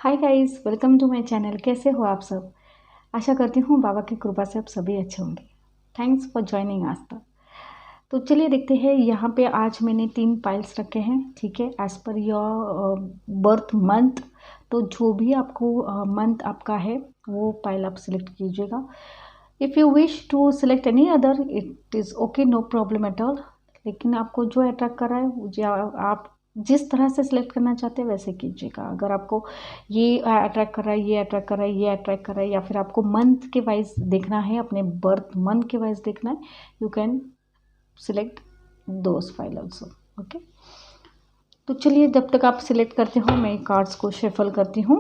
Hi guys, welcome to my channel. कैसे हो आप सब? आशा करती हूँ बाबा की कृपा से आप सभी अच्छे होंगे। थैंक्स फॉर ज्वाइनिंग आज तक। तो चलिए देखते हैं। यहाँ पे आज मैंने 3 पाइल्स रखे हैं, ठीक है, as per your birth month. तो जो भी आपको मंथ आपका है वो पाइल आप सिलेक्ट कीजिएगा। If you wish to select any other it is okay, no problem at all. लेकिन आपको जो अट्रैक्ट कर रहा है आप जिस तरह से सिलेक्ट करना चाहते हैं वैसे कीजिएगा। अगर आपको ये अट्रैक्ट कर रहा है, ये अट्रैक्ट कर रहा है, ये अट्रैक्ट कर रहा है, या फिर आपको मंथ के वाइज देखना है, अपने बर्थ मंथ के वाइज देखना है, you can select those file also. Okay, तो चलिए जब तक आप सिलेक्ट करते हो मैं कार्ड्स को शफल करती हूँ।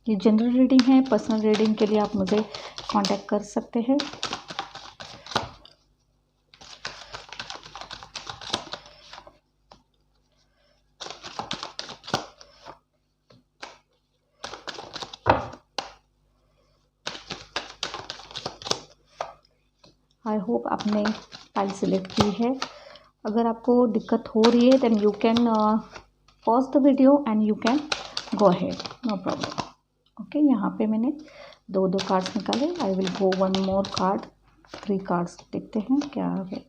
ये जनरल रीडिंग है। पर्सनल रीडिंग के लिए आप मुझे कांटेक्ट कर सकते हैं। आई होप आपने फाइल सिलेक्ट की है। अगर आपको दिक्कत हो रही है then you can pause the video and you can go ahead, no problem. Okay, यहाँ पे मैंने दो कार्ड्स निकाले। I will go one more card. 3 cards देखते हैं क्या है।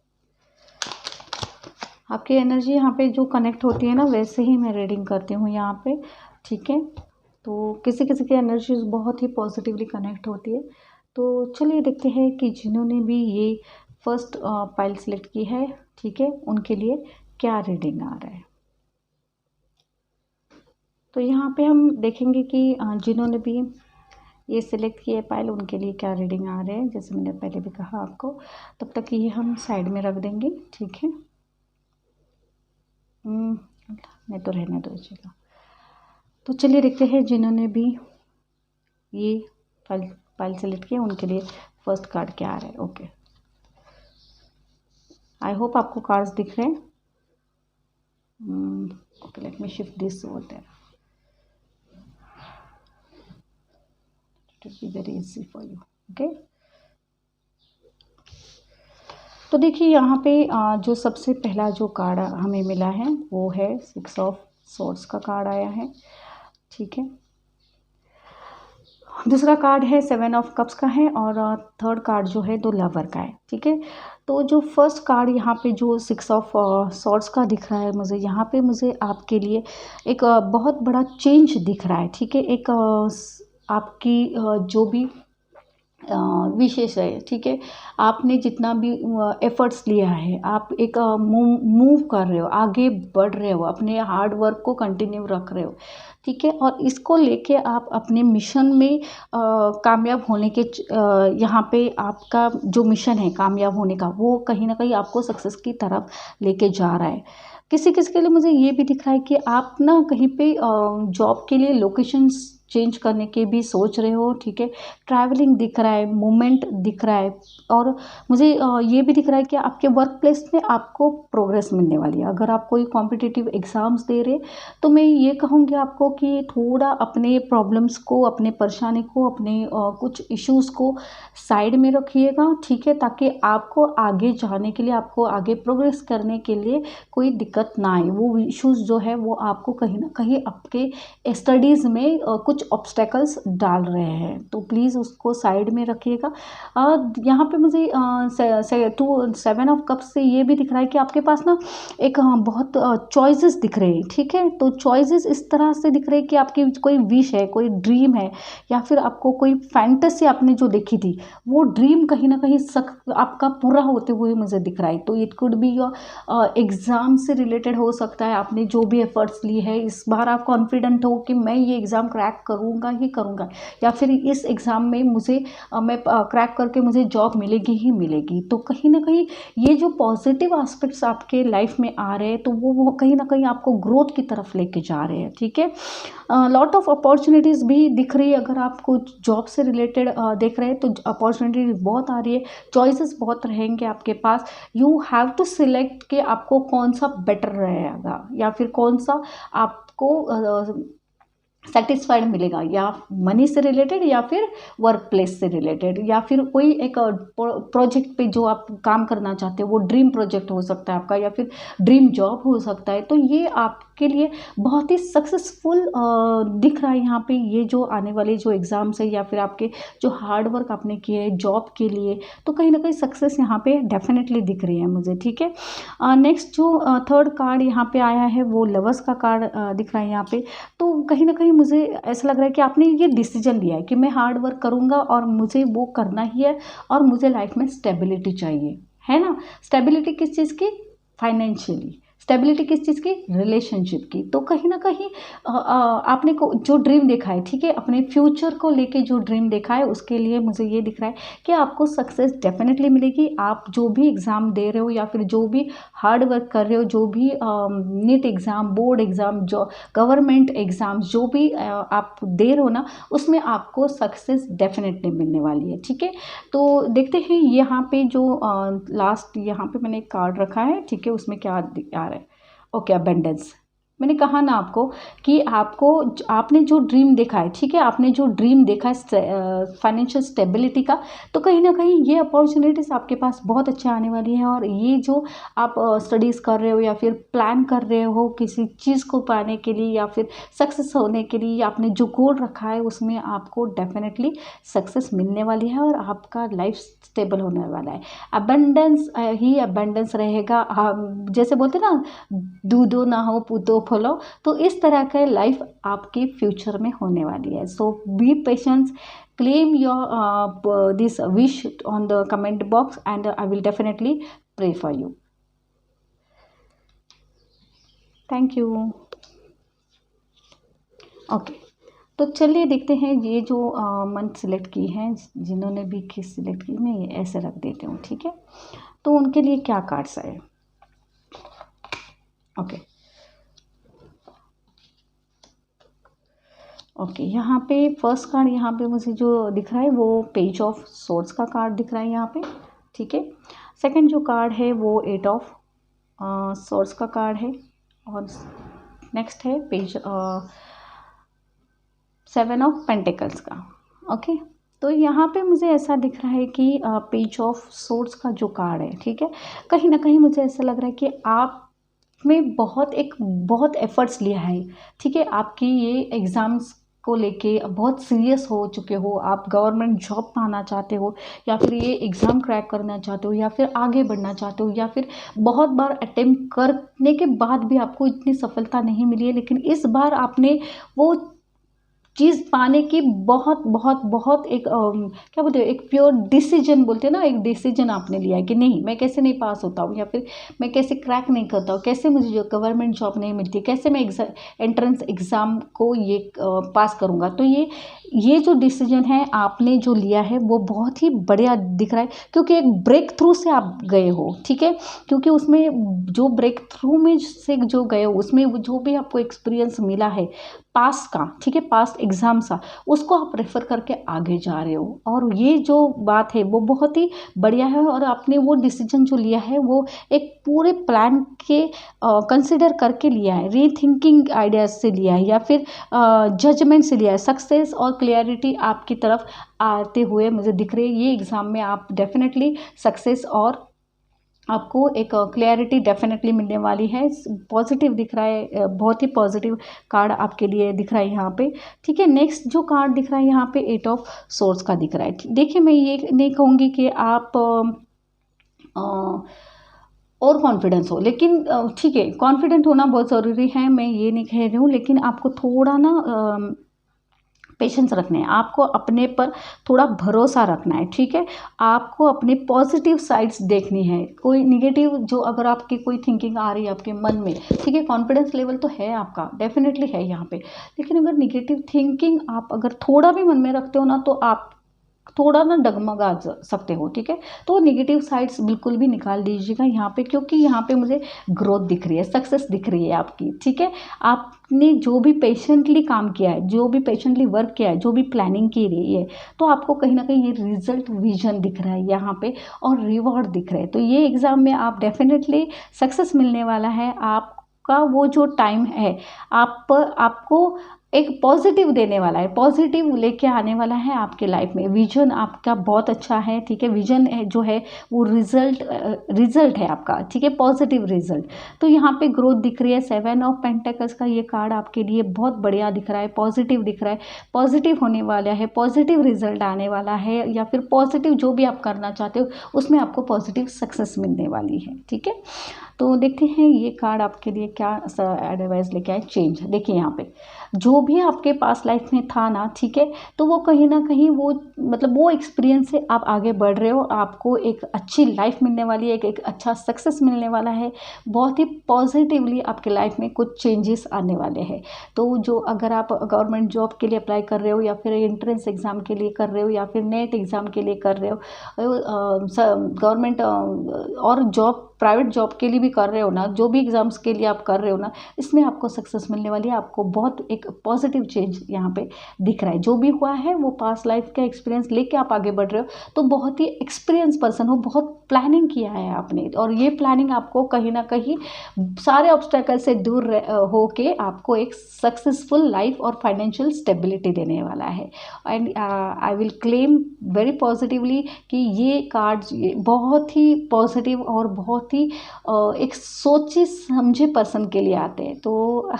आपकी एनर्जी यहाँ पे जो कनेक्ट होती है ना, वैसे ही मैं रीडिंग करती हूँ यहाँ पे, ठीक है। तो किसी किसी की एनर्जी बहुत ही पॉजिटिवली कनेक्ट होती है। तो चलिए देखते हैं कि जिन्होंने भी ये फर्स्ट पाइल सेलेक्ट की है, ठीक है, उनके लिए क्या रीडिंग आ रहा है। तो यहाँ पे हम देखेंगे कि जिन्होंने भी ये सिलेक्ट किए पाइल उनके लिए क्या रीडिंग आ रहे हैं। जैसे मैंने पहले भी कहा आपको, तब तक ये हम साइड में रख देंगे, ठीक है। नहीं तो रहने दो चलेगा। तो चलिए देखते हैं जिन्होंने भी ये फाइल सेलेक्ट किया उनके लिए फर्स्ट कार्ड क्या आ रहा है। ओके, आई होप आपको कार्ड्स दिख रहे हैं। Okay, let me shift this over there, it will be very easy for you. Okay, तो देखिए यहाँ पे जो सबसे पहला जो कार्ड हमें मिला है वो है 6 ऑफ सॉर्ड्स का कार्ड आया है, ठीक है। दूसरा कार्ड है 7 ऑफ कप्स का है और थर्ड कार्ड जो है 2 लवर का है, ठीक है। तो जो फर्स्ट कार्ड यहाँ पे जो 6 ऑफ सॉर्ड्स का दिख रहा है मुझे, यहाँ पे मुझे आपके लिए एक बहुत बड़ा चेंज दिख रहा है, ठीक है। एक आपकी जो भी विशेष है, ठीक है, आपने जितना भी एफर्ट्स लिया है, आप एक मूव कर रहे हो, आगे बढ़ रहे हो, अपने हार्ड वर्क को कंटिन्यू रख रहे हो, ठीक है। और इसको लेके आप अपने मिशन में कामयाब होने के यहाँ पे आपका जो मिशन है कामयाब होने का, वो कहीं ना कहीं आपको सक्सेस की तरफ लेके जा रहा है। किसी किसी के लिए मुझे ये भी दिख रहा है कि आप ना कहीं पे जॉब के लिए लोकेशंस चेंज करने के भी सोच रहे हो, ठीक है। ट्रैवलिंग दिख रहा है, मूवमेंट दिख रहा है, और मुझे ये भी दिख रहा है कि आपके वर्क प्लेस में आपको प्रोग्रेस मिलने वाली है। अगर आप कोई कॉम्पिटिटिव एग्ज़ाम्स दे रहे तो मैं ये कहूँगी आपको कि थोड़ा अपने प्रॉब्लम्स को, अपने परेशानी को, अपने कुछ इश्यूज़ को साइड में रखिएगा, ठीक है, ताकि आपको आगे जाने के लिए, आपको आगे प्रोग्रेस करने के लिए कोई दिक्कत ना आए। वो इश्यूज़ जो है वो आपको कहीं ना कहीं आपके स्टडीज़ में कुछ ऑब्स्टेकल्स डाल रहे हैं, तो प्लीज़ उसको साइड में रखिएगा। यहाँ पे मुझे 7 ऑफ कप्स से ये भी दिख रहा है कि आपके पास ना एक बहुत चॉइसेस दिख रहे हैं, ठीक है। तो चॉइसेस इस तरह से दिख रहे हैं कि आपकी कोई विश है, कोई ड्रीम है, या फिर आपको कोई फैंटेसी आपने जो देखी थी वो ड्रीम कहीं ना कहीं आपका पूरा होते हुए मुझे दिख रहा है। तो it could be your exam से रिलेटेड हो सकता है। आपने जो भी एफर्ट्स लिए है, इस बार आप कॉन्फिडेंट हो कि मैं ये एग्ज़ाम क्रैक करूँगा ही करूँगा, या फिर इस एग्ज़ाम में मुझे मैं क्रैक करके मुझे जॉब मिलेगी ही मिलेगी। तो कहीं ना कहीं ये जो पॉजिटिव एस्पेक्ट्स आपके लाइफ में आ रहे हैं, तो वो कहीं ना कहीं आपको ग्रोथ की तरफ लेके जा रहे हैं, ठीक है। लॉट ऑफ अपॉर्चुनिटीज़ भी दिख रही है। अगर आपको जॉब से रिलेटेड देख रहे हैं तो अपॉर्चुनिटीज बहुत आ रही है, चॉइसेस बहुत रहेंगे आपके पास। यू हैव टू सिलेक्ट कि आपको कौन सा बेटर रहेगा, या फिर कौन सा आपको सेटिस्फाइड मिलेगा, या मनी से रिलेटेड या फिर वर्क प्लेस से रिलेटेड, या फिर कोई एक प्रोजेक्ट पे जो आप काम करना चाहते हो वो ड्रीम प्रोजेक्ट हो सकता है आपका, या फिर ड्रीम जॉब हो सकता है। तो ये आपके लिए बहुत ही सक्सेसफुल दिख रहा है यहाँ पे। ये जो आने वाले जो एग्ज़ाम्स है या फिर आपके जो हार्ड वर्क आपने किए है जॉब के लिए, तो कहीं ना कहीं सक्सेस यहाँ पे डेफिनेटली दिख रही है मुझे, ठीक है। नेक्स्ट जो थर्ड कार्ड यहाँ पे आया है वो लवर्स का कार्ड दिख रहा है यहाँ पे। तो कहीं ना कहीं मुझे ऐसा लग रहा है कि आपने ये डिसीजन लिया है कि मैं हार्ड वर्क करूँगा और मुझे वो करना ही है, और मुझे लाइफ में स्टेबिलिटी चाहिए, है ना। स्टेबिलिटी किस चीज़ की? फाइनेंशियली। स्टेबिलिटी किस चीज़ की? रिलेशनशिप की। तो कहीं ना कहीं आपने को जो ड्रीम देखा है, ठीक है, अपने फ्यूचर को लेके जो ड्रीम देखा है उसके लिए मुझे ये दिख रहा है कि आपको सक्सेस डेफिनेटली मिलेगी। आप जो भी एग्ज़ाम दे रहे हो या फिर जो भी हार्ड वर्क कर रहे हो, जो भी नीट एग्ज़ाम, बोर्ड एग्ज़ाम, जो गवर्नमेंट एग्ज़ाम जो भी आप दे रहे हो ना, उसमें आपको सक्सेस डेफिनेटली मिलने वाली है, ठीक है। तो देखते हैं यहाँ पे जो लास्ट यहाँ पे मैंने एक कार्ड रखा है, ठीक है, उसमें क्या आ रहा है। Okay, abundance. मैंने कहा ना आपको कि आपको आपने जो ड्रीम देखा है, ठीक है, आपने जो ड्रीम देखा है फाइनेंशियल स्टेबिलिटी का, तो कहीं ना कहीं ये अपॉर्चुनिटीज़ आपके पास बहुत अच्छे आने वाली है। और ये जो आप स्टडीज़ कर रहे हो या फिर प्लान कर रहे हो किसी चीज़ को पाने के लिए या फिर सक्सेस होने के लिए, आपने जो गोल रखा है उसमें आपको डेफिनेटली सक्सेस मिलने वाली है और आपका लाइफ स्टेबल होने वाला है। अबेंडेंस ही अबेंडेंस रहेगा। जैसे बोलते ना, दूधो ना हो पूतो फलो, तो इस तरह का लाइफ आपके फ्यूचर में होने वाली है। So be patience, claim your this wish on the comment box and I will definitely pray for you. Thank you. Okay, तो चलिए देखते हैं ये जो मंथ सिलेक्ट की हैं, जिन्होंने भी किस सिलेक्ट की, मैं ये ऐसे रख देती हूँ, ठीक है। तो उनके लिए क्या कार्ड्स आए। ओके, यहाँ पे फर्स्ट कार्ड यहाँ पे मुझे जो दिख रहा है वो पेज ऑफ सोर्ड्स का कार्ड दिख रहा है यहाँ पे, ठीक है। सेकंड जो कार्ड है वो 8 ऑफ सोर्ड्स का कार्ड है, और नेक्स्ट है पेज 7 ऑफ पेंटिकल्स का। ओके, तो यहाँ पे मुझे ऐसा दिख रहा है कि पेज ऑफ सोर्ड्स का जो कार्ड है, ठीक है, कहीं ना कहीं मुझे ऐसा लग रहा है कि आप में बहुत एफर्ट्स लिया है, ठीक है। आपकी ये एग्ज़ाम्स को लेके बहुत सीरियस हो चुके हो, आप गवर्नमेंट जॉब पाना चाहते हो, या फिर ये एग्ज़ाम क्रैक करना चाहते हो, या फिर आगे बढ़ना चाहते हो, या फिर बहुत बार अटेम्प्ट करने के बाद भी आपको इतनी सफलता नहीं मिली है, लेकिन इस बार आपने वो चीज़ पाने की बहुत बहुत बहुत एक क्या बोलते हैं, एक प्योर डिसीजन बोलते हैं ना, एक डिसीजन आपने लिया है कि नहीं, मैं कैसे नहीं पास होता हूँ, या फिर मैं कैसे क्रैक नहीं करता हूँ, कैसे मुझे जो गवर्नमेंट जॉब नहीं मिलती, कैसे मैं एंट्रेंस एग्ज़ाम को ये पास करूँगा। तो ये जो डिसीजन है आपने जो लिया है वो बहुत ही बढ़िया दिख रहा है, क्योंकि एक ब्रेक थ्रू से आप गए हो, ठीक है। क्योंकि उसमें जो ब्रेक थ्रू में से जो गए हो, उसमें जो भी आपको एक्सपीरियंस मिला है पास का, ठीक है, पास एग्ज़ाम सा, उसको आप रेफ़र करके आगे जा रहे हो। और ये जो बात है वो बहुत ही बढ़िया है, और आपने वो डिसीजन जो लिया है वो एक पूरे प्लान के कंसिडर करके लिया है, रीथिंकिंग आइडियाज़ से लिया है, या फिर जजमेंट से लिया है। सक्सेस और क्लियरिटी आपकी तरफ आते हुए मुझे दिख रही है। ये एग्ज़ाम में आप डेफिनेटली सक्सेस और आपको एक क्लैरिटी डेफिनेटली मिलने वाली है। पॉजिटिव दिख रहा है, बहुत ही पॉजिटिव कार्ड आपके लिए दिख रहा है यहाँ पे, ठीक है। नेक्स्ट जो कार्ड दिख रहा है यहाँ पे 8 ऑफ सोर्ड्स का दिख रहा है। देखिए, मैं ये नहीं कहूँगी कि आप और कॉन्फिडेंस हो, लेकिन ठीक है, कॉन्फिडेंट होना बहुत ज़रूरी है, मैं ये नहीं कह रही हूँ, लेकिन आपको थोड़ा ना पेशेंस रखना है, आपको अपने पर थोड़ा भरोसा रखना है, ठीक है। आपको अपने पॉजिटिव साइड्स देखनी है। कोई निगेटिव जो अगर आपकी कोई थिंकिंग आ रही है आपके मन में, ठीक है, कॉन्फिडेंस लेवल तो है आपका, डेफिनेटली है यहाँ पे, लेकिन अगर निगेटिव थिंकिंग आप अगर थोड़ा भी मन में रखते हो ना, तो आप थोड़ा ना डगमगा सकते हो, ठीक है। तो निगेटिव साइड्स बिल्कुल भी निकाल दीजिएगा यहाँ पे, क्योंकि यहाँ पे मुझे ग्रोथ दिख रही है, सक्सेस दिख रही है आपकी, ठीक है। आपने जो भी पेशेंटली काम किया है, जो भी पेशेंटली वर्क किया है, जो भी प्लानिंग की रही है, तो आपको कहीं ना कहीं ये रिजल्ट विजन दिख रहा है यहाँ पे, और रिवॉर्ड दिख रहे हैं। तो ये एग्ज़ाम में आप डेफिनेटली सक्सेस मिलने वाला है। आपका वो जो टाइम है, आपको एक पॉजिटिव देने वाला है, पॉजिटिव लेके आने वाला है आपके लाइफ में। विजन आपका बहुत अच्छा है, ठीक है, विजन जो है वो रिजल्ट है आपका, ठीक है, पॉजिटिव रिजल्ट। तो यहाँ पे ग्रोथ दिख रही है। 7 ऑफ पेंटिकल्स का ये कार्ड आपके लिए बहुत बढ़िया दिख रहा है, पॉजिटिव दिख रहा है, पॉजिटिव होने वाला है, पॉजिटिव रिजल्ट आने वाला है, या फिर पॉजिटिव जो भी आप करना चाहते हो उसमें आपको पॉजिटिव सक्सेस मिलने वाली है, ठीक है। तो देखते हैं ये कार्ड आपके लिए क्या एडवाइस लेके आए। चेंज, देखिए यहाँ पे जो भी आपके पास लाइफ में था ना, ठीक है, तो वो कहीं ना कहीं वो मतलब वो एक्सपीरियंस से आप आगे बढ़ रहे हो, आपको एक अच्छी लाइफ मिलने वाली है, एक अच्छा सक्सेस मिलने वाला है, बहुत ही पॉजिटिवली आपके लाइफ में कुछ चेंजेस आने वाले हैं। तो जो अगर आप गवर्नमेंट जॉब के लिए अप्लाई कर रहे हो, या फिर एंट्रेंस एग्ज़ाम के लिए कर रहे हो, या फिर नेट एग्ज़ाम के लिए कर रहे हो, गवर्नमेंट और जॉब प्राइवेट जॉब के लिए भी कर रहे हो ना, जो भी एग्ज़ाम्स के लिए आप कर रहे हो ना, इसमें आपको सक्सेस मिलने वाली है। आपको बहुत एक पॉजिटिव चेंज यहाँ पे दिख रहा है। जो भी हुआ है वो पास्ट लाइफ का एक्सपीरियंस लेके आप आगे बढ़ रहे हो, तो बहुत ही एक्सपीरियंस पर्सन हो, बहुत प्लानिंग किया है आपने, और ये प्लानिंग आपको कहीं ना कहीं सारे ऑब्स्टेकल से दूर हो के आपको एक सक्सेसफुल लाइफ और फाइनेंशियल स्टेबिलिटी देने वाला है। And I will claim very positively कि ये कार्ड्स बहुत ही पॉजिटिव और बहुत ही एक सोचे समझे पर्सन के लिए आते हैं। तो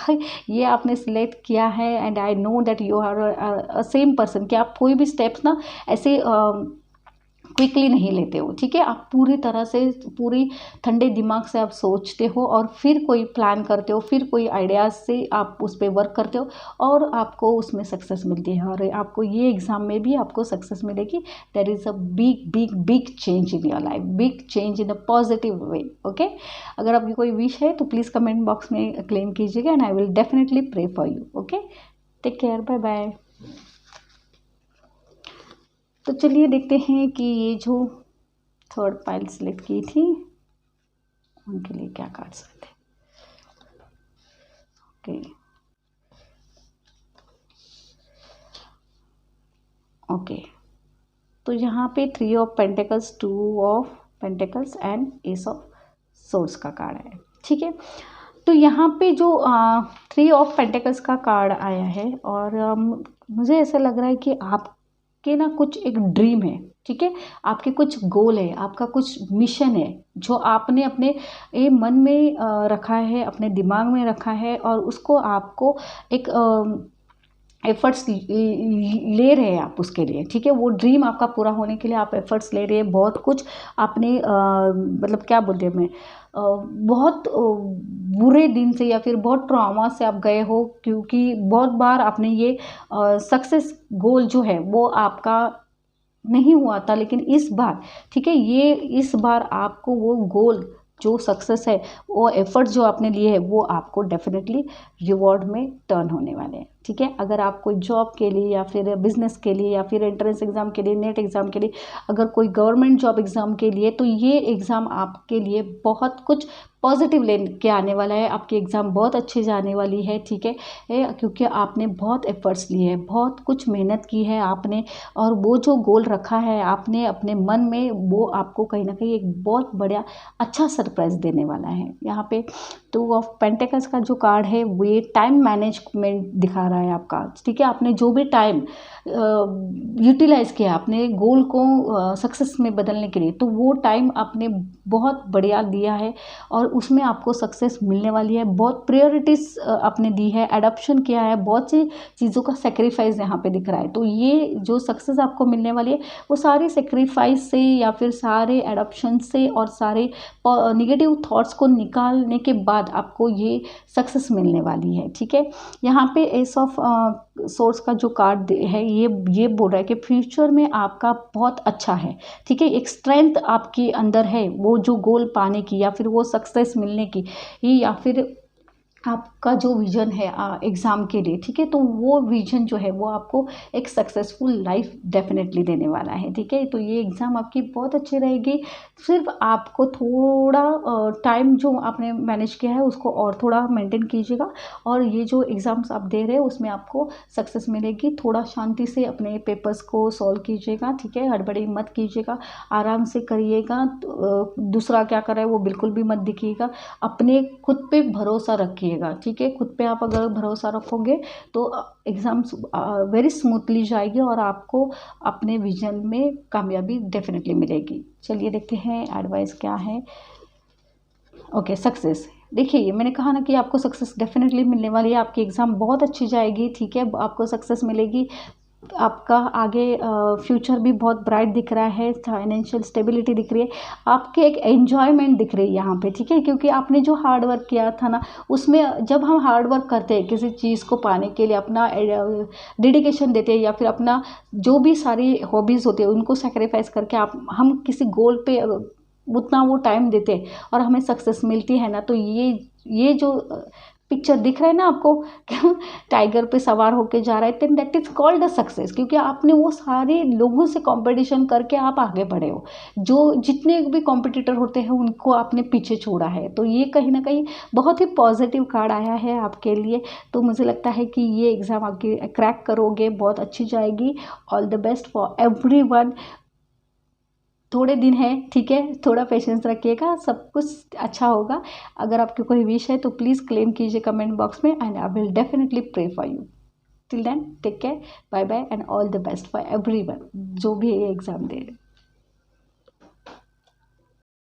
ये आपने सिलेक्ट किया है, and I know that you are same person, कि आप कोई भी स्टेप्स ना ऐसे क्विकली नहीं लेते हो, ठीक है, आप पूरी तरह से पूरी ठंडे दिमाग से आप सोचते हो, और फिर कोई प्लान करते हो, फिर कोई आइडियाज़ से आप उस पर वर्क करते हो, और आपको उसमें सक्सेस मिलती है, और आपको ये एग्ज़ाम में भी आपको सक्सेस मिलेगी। There is a big big big change in your life, big change in a positive way, okay. अगर आपकी कोई विश है तो प्लीज़ कमेंट बॉक्स में क्लेम कीजिएगा, and I will definitely pray for you, okay. Take care, bye bye. तो चलिए देखते हैं कि ये जो थर्ड पाइल सिलेक्ट की थी उनके लिए क्या कार्ड्स आए थे, ओके ओके। तो यहाँ पे 3 of pentacles, 2 of pentacles and S of swords का कार्ड है, ठीक है। तो यहाँ पे जो 3 ऑफ पेंटिकल्स का कार्ड आया है, और मुझे ऐसा लग रहा है कि आपके ना कुछ एक ड्रीम है, ठीक है, आपके कुछ गोल है, आपका कुछ मिशन है, जो आपने अपने मन में रखा है, अपने दिमाग में रखा है, और उसको आपको एक एफर्ट्स ले रहे हैं आप उसके लिए, ठीक है। वो ड्रीम आपका पूरा होने के लिए आप एफर्ट्स ले रहे हैं, बहुत कुछ आपने मतलब क्या बोलते हैं मैं, बहुत बुरे दिन से या फिर बहुत ट्रॉमा से आप गए हो, क्योंकि बहुत बार आपने ये सक्सेस गोल जो है वो आपका नहीं हुआ था, लेकिन इस बार, ठीक है, ये इस बार आपको वो गोल जो सक्सेस है, वो एफर्ट जो आपने लिए है, वो आपको डेफिनेटली रिवॉर्ड में टर्न होने वाले हैं, ठीक है। अगर आप कोई जॉब के लिए, या फिर बिजनेस के लिए, या फिर एंट्रेंस एग्ज़ाम के लिए, नेट एग्ज़ाम के लिए, अगर कोई गवर्नमेंट जॉब एग्ज़ाम के लिए, तो ये एग्ज़ाम आपके लिए बहुत कुछ पॉजिटिव लेके आने वाला है। आपकी एग्ज़ाम बहुत अच्छी जाने वाली है, ठीक है, क्योंकि आपने बहुत एफर्ट्स लिए हैं, बहुत कुछ मेहनत की है आपने, और वो जो गोल रखा है आपने अपने मन में, वो आपको कहीं ना कहीं एक बहुत बड़ा अच्छा सरप्राइज देने वाला है। यहाँ पे 2 ऑफ पेंटिकल्स का जो कार्ड है वो ये टाइम मैनेजमेंट दिखा रहा है आपका, ठीक है। आपने जो भी टाइम यूटिलाइज़ किया अपने गोल को सक्सेस में बदलने के लिए, तो वो टाइम आपने बहुत बढ़िया दिया है, और उसमें आपको सक्सेस मिलने वाली है। बहुत प्रायोरिटीज़ आपने दी है, एडॉप्शन किया है, बहुत सी चीज़ों का सेक्रीफाइस यहाँ पे दिख रहा है। तो ये जो सक्सेस आपको मिलने वाली है, वो सारे सेक्रीफाइस से, या फिर सारे एडॉप्शन से, और सारे निगेटिव थॉट्स को निकालने के बाद आपको ये सक्सेस मिलने वाली है, ठीक है। यहाँ पे एस ऑफ सोर्स का जो कार्ड है, ये बोल रहा है कि फ्यूचर में आपका बहुत अच्छा है, ठीक है, एक स्ट्रेंथ आपके अंदर है, वो जो गोल पाने की, या फिर वो सक्सेस मिलने की, या फिर आपका जो विजन है एग्ज़ाम के लिए, ठीक है, तो वो विजन जो है वो आपको एक सक्सेसफुल लाइफ डेफिनेटली देने वाला है, ठीक है। तो ये एग्ज़ाम आपकी बहुत अच्छी रहेगी। सिर्फ आपको थोड़ा टाइम जो आपने मैनेज किया है उसको और थोड़ा मेंटेन कीजिएगा, और ये जो एग्ज़ाम्स आप दे रहे हो उसमें आपको सक्सेस मिलेगी। थोड़ा शांति से अपने पेपर्स को सॉल्व कीजिएगा, ठीक है, हड़बड़ी मत कीजिएगा, आराम से करिएगा। दूसरा क्या कर रहा है वो बिल्कुल भी मत देखिएगा, अपने खुद पे भरोसा रखिए, रखिएगा, ठीक है। खुद पे आप अगर भरोसा रखोगे तो एग्ज़ाम वेरी स्मूथली जाएगी और आपको अपने विजन में कामयाबी डेफिनेटली मिलेगी। चलिए देखते हैं एडवाइस क्या है। Okay, success. देखिए, ये मैंने कहा ना कि आपको सक्सेस डेफिनेटली मिलने वाली है, आपकी एग्ज़ाम बहुत अच्छी जाएगी, ठीक है, आपको सक्सेस मिलेगी। आपका आगे फ्यूचर भी बहुत ब्राइट दिख रहा है, फाइनेंशियल स्टेबिलिटी दिख रही है, आपके एक एन्जॉयमेंट दिख रही है यहाँ पे, ठीक है, क्योंकि आपने जो हार्ड वर्क किया था ना, उसमें जब हम हार्ड वर्क करते हैं किसी चीज़ को पाने के लिए, अपना डेडिकेशन देते हैं या फिर अपना जो भी सारी हॉबीज़ होती है उनको सेक्रीफाइस करके आप हम किसी गोल पे उतना वो टाइम देते हैं और हमें सक्सेस मिलती है ना, तो ये जो पिक्चर दिख रहा है ना आपको टाइगर पे सवार होके जा रहा है, then that is called a success, क्योंकि आपने वो सारे लोगों से कंपटीशन करके आप आगे बढ़े हो। जो जितने भी कॉम्पिटिटर होते हैं उनको आपने पीछे छोड़ा है, तो ये कहीं ना कहीं बहुत ही पॉजिटिव कार्ड आया है आपके लिए। तो मुझे लगता है कि ये एग्ज़ाम आपके क्रैक करोगे, बहुत अच्छी जाएगी। All the best for everyone. थोड़े दिन हैं, ठीक है, थोड़ा पेशेंस रखिएगा, सब कुछ अच्छा होगा। अगर आपकी कोई विश है तो प्लीज़ क्लेम कीजिए कमेंट बॉक्स में, and I will definitely pray for you. Till then take care, bye bye and all the best for everyone जो भी ये एग्ज़ाम दे रहे।